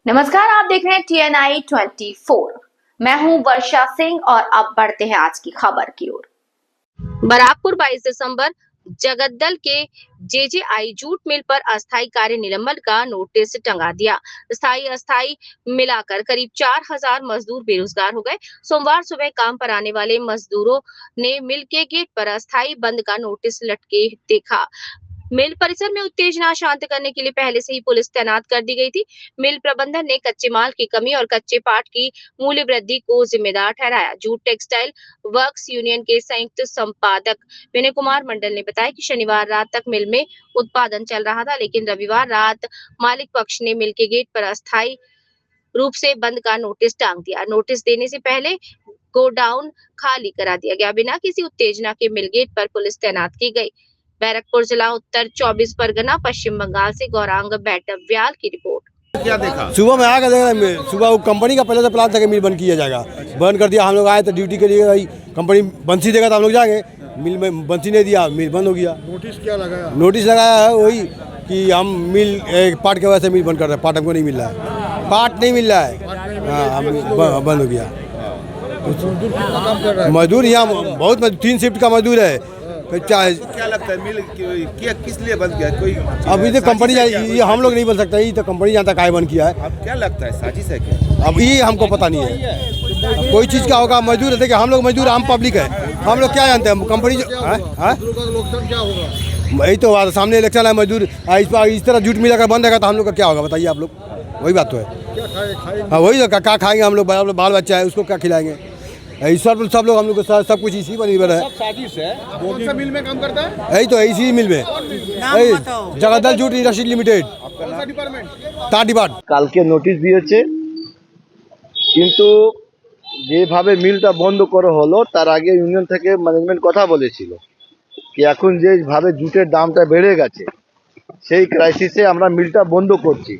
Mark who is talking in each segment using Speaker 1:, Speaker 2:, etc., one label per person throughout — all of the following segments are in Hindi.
Speaker 1: नमस्कार, आप देख रहे हैं TNI 24। मैं हूं वर्षा सिंह और अब बढ़ते हैं आज की खबर की ओर।
Speaker 2: बराकपुर 22 दिसंबर जगद्दल के JJI जूट मिल पर अस्थायी कार्य निलंबन का नोटिस टंगा दिया। स्थायी अस्थायी मिलाकर करीब 4000 मजदूर बेरोजगार हो गए। सोमवार सुबह काम पर आने वाले मजदूरों ने मिल के गेट पर अस्थायी बंद का नोटिस लटके देखा। मिल परिसर में उत्तेजना शांत करने के लिए पहले से ही पुलिस तैनात कर दी गई थी। मिल प्रबंधन ने कच्चे माल की कमी और कच्चे पाट की मूल्य वृद्धि को जिम्मेदार ठहराया। जूट टेक्सटाइल वर्क्स यूनियन के संयुक्त संपादक विनय कुमार मंडल ने बताया कि शनिवार रात तक मिल में उत्पादन चल रहा था, लेकिन रविवार रात मालिक पक्ष ने मिल के गेट पर अस्थायी रूप से बंद का नोटिस टांग दिया। नोटिस देने से पहले गोडाउन खाली करा दिया गया। बिना किसी उत्तेजना के मिल गेट पर पुलिस तैनात की गई। बैरकपुर जिला उत्तर 24 परगना पश्चिम बंगाल से गौरांग बैटव्याल की रिपोर्ट।
Speaker 3: क्या देखा?
Speaker 4: सुबह में आकर देख रहे सुबह वो कंपनी का पहले से प्लान था कि मिल बंद किया जाएगा। बंद कर दिया। हम लोग आए तो ड्यूटी के लिए भाई कंपनी बंसी देगा तो हम लोग जाएंगे। मिल में बंसी नहीं दिया, मिल बंद हो गया।
Speaker 3: नोटिस क्या लगाया?
Speaker 4: नोटिस लगाया है वही कि हम मिल पार्ट के वजह से मिल बंद कर रहे हैं। पार्ट हमको नहीं मिल रहा है, पार्ट नहीं मिल रहा है। हाँ, बंद हो गया। मजदूर यहाँ बहुत 3 शिफ्ट का मजदूर है।
Speaker 3: क्या लगता है मिल क्या किस लिए बंद किया? कोई
Speaker 4: अभी तो कंपनी ये हम लोग नहीं बोल सकते, ये तो कंपनी जानता है बंद किया है।
Speaker 3: अब क्या लगता है साजिश है क्या?
Speaker 4: अब ये हमको पता नहीं है, कोई चीज़ का होगा। मजदूर है, देखिए हम लोग मजदूर आम पब्लिक है, हम लोग क्या जानते हैं कंपनी
Speaker 3: क्या होगा?
Speaker 4: यही तो बात, सामने इलेक्शन है। मजदूर इस तरह जूट मिलाकर बंद रहेगा तो हम लोग का क्या होगा बताइए आप लोग। वही बात तो है। हाँ वही तो क्या खाएंगे हम लोग, बाल बच्चा है उसको क्या खिलाएंगे। सब लोग हम लोग सब कुछ इसी पर निर्भर है।
Speaker 3: साजिश है। कौन सा मिल में काम करता है?
Speaker 4: यही तो इसी मिल में जगद्दल जूट इंडस्ट्री लिमिटेड।
Speaker 3: कौन सा डिपार्टमेंट?
Speaker 4: तार डिपार्ट।
Speaker 5: কালকে নোটিশ দিয়েছে, কিন্তু যেভাবে মিলটা বন্ধ করা হলো তার আগে ইউনিয়ন থেকে ম্যানেজমেন্ট কথা বলেছিল কি এখন যেভাবে জুটের দামটা বেড়ে গেছে সেই ক্রাইসিসে আমরা মিলটা বন্ধ করছি।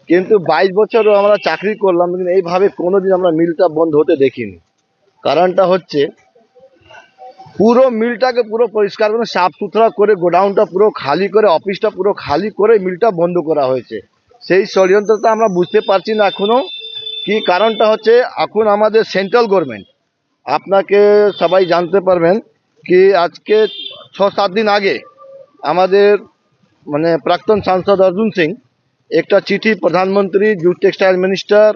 Speaker 5: কিন্তু 22 বছরও আমরা চাকরি করলাম, কিন্তু এইভাবে কোনোদিন আমরা মিলটা বন্ধ হতে দেখিনি। কারণটা হচ্ছে পুরো মিলটাকে পুরো পরিষ্কার করে সাফ সুতরা করে গোডাউনটা পুরো খালি করে অফিসটা পুরো খালি করে মিলটা বন্ধ করা হয়েছে। সেই ষড়যন্ত্রটা আমরা বুঝতে পারছি না এখনো কি। কারণটা হচ্ছে এখন আমাদের সেন্ট্রাল গভর্নমেন্ট, আপনাকে সবাই জানতে পারবেন কি আজকে 6-7 দিন আগে আমাদের মানে প্রাক্তন সাংসদ অর্জুন সিং একটা চিঠি প্রধানমন্ত্রী, জুট টেক্সটাইল মিনিস্টার,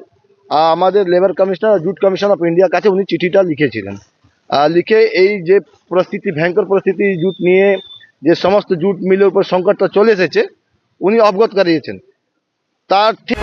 Speaker 5: আমাদের labour commissioner, jute commission of ইন্ডিয়ার কাছে উনি চিঠিটা লিখেছিলেন। লিখে এই যে পরিস্থিতি, ভয়ঙ্কর পরিস্থিতি জুট নিয়ে যে সমস্ত জুট মিলের উপর সংকটটা চলে এসেছে উনি অবগত করিয়েছেন। তার ঠিক